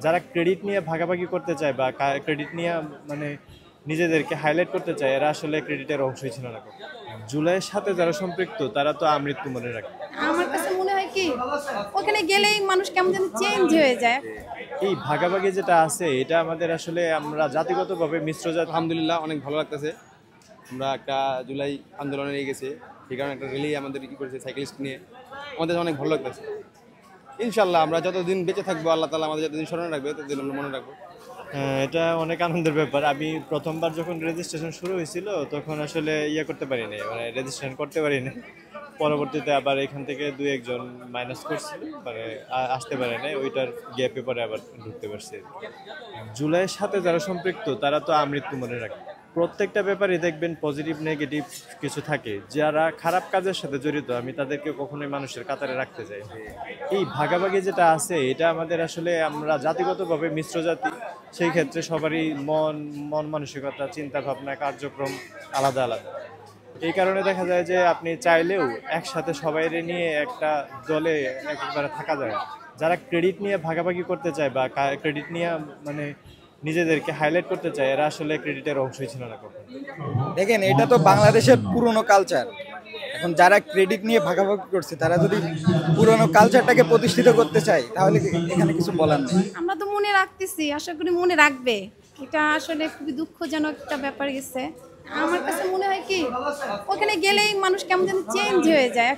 যারা ক্রেডিট নিয়ে ভাগাভাগি করতে চায় বা ক্রেডিট নিয়ে মানে নিজেদেরকে হাইলাইট করতে চায়, এরা আসলে ক্রেডিটের অংশই ছিল না কখনো। জুলাইয়ের সাথে যারা সম্পৃক্ত তারা তো আমৃত্যু মনে রাখে। আমার কাছে মনে হয় কি ওখানে গেলেই মানুষ কেমন যেন চেঞ্জ হয়ে যায়। এই ভাগাভাগি যেটা আছে এটা আমাদের আসলে আমরা জাতিগতভাবে মিশ্র জাতি। আলহামদুলিল্লাহ অনেক ভালো লাগতেছে। আমরা একটা জুলাই আন্দোলনে নিয়ে গেছি, সেই কারণে একটা র্যালি আমাদের করেছে সাইকেলিস্ট নিয়ে, আমাদের অনেক ভালো লাগতেছে। ইনশাল্লাহ আমরা যতদিন বেঁচে থাকবো, আল্লাহ তালা আমাদের যতদিন স্মরণে রাখবে ততদিন আমরা মনে রাখবো। এটা অনেক আনন্দের ব্যাপার। আমি প্রথমবার যখন রেজিস্ট্রেশন শুরু হয়েছিল তখন আসলে করতে পারি নাই, মানে রেজিস্ট্রেশন করতে পারি নাই। পরবর্তীতে আবার এখান থেকে দুই একজন মাইনাস করছিল, মানে আসতে পারে নাই, ওইটার গ্যাপে পরে আবার ঢুকতে পারছি। জুলাইয়ের সাথে যারা সম্পৃক্ত তারা তো আমৃত্যু মনে রাখে। প্রত্যেকটা ব্যাপারে দেখবেন পজিটিভ নেগেটিভ কিছু থাকে। যারা খারাপ কাজের সাথে জড়িত আমি তাদেরকে কখনোই মানুষের কাতারে রাখতে চাই। এই ভাগাভাগি যেটা আছে এটা আমাদের আসলে আমরা জাতিগতভাবে মিশ্র জাতি, সেই ক্ষেত্রে সবারই মন মন মানসিকতা, চিন্তা ভাবনা, কার্যক্রম আলাদা আলাদা। এই কারণে দেখা যায় যে আপনি চাইলেও একসাথে সবাইরে নিয়ে একটা দলে একবারে থাকা যায় না। যারা ক্রেডিট নিয়ে ভাগাভাগি করতে চায় বা ক্রেডিট নিয়ে মানে নিজেদেরকে হাইলাইট করতে চায়, এরা আসলে ক্রেডিটের অংশই ছিল না কখনো। দেখেন, এটা তো বাংলাদেশের পুরনো কালচার। এখন যারা ক্রেডিট নিয়ে ভাগাভাগি করছে তারা যদি পুরনো কালচারটাকে প্রতিষ্ঠিত করতে চায় তাহলে এখানে কিছু বলার নেই। আমরা তো মনে রাখতেছি, আশা করি মনে রাখবে। এটা আসলে খুবই দুঃখজনক একটা ব্যাপার গেছে। আমার কাছে মনে হয় কি ওখানে গেলেই মানুষ কেমন যেন চেঞ্জ হয়ে যায়।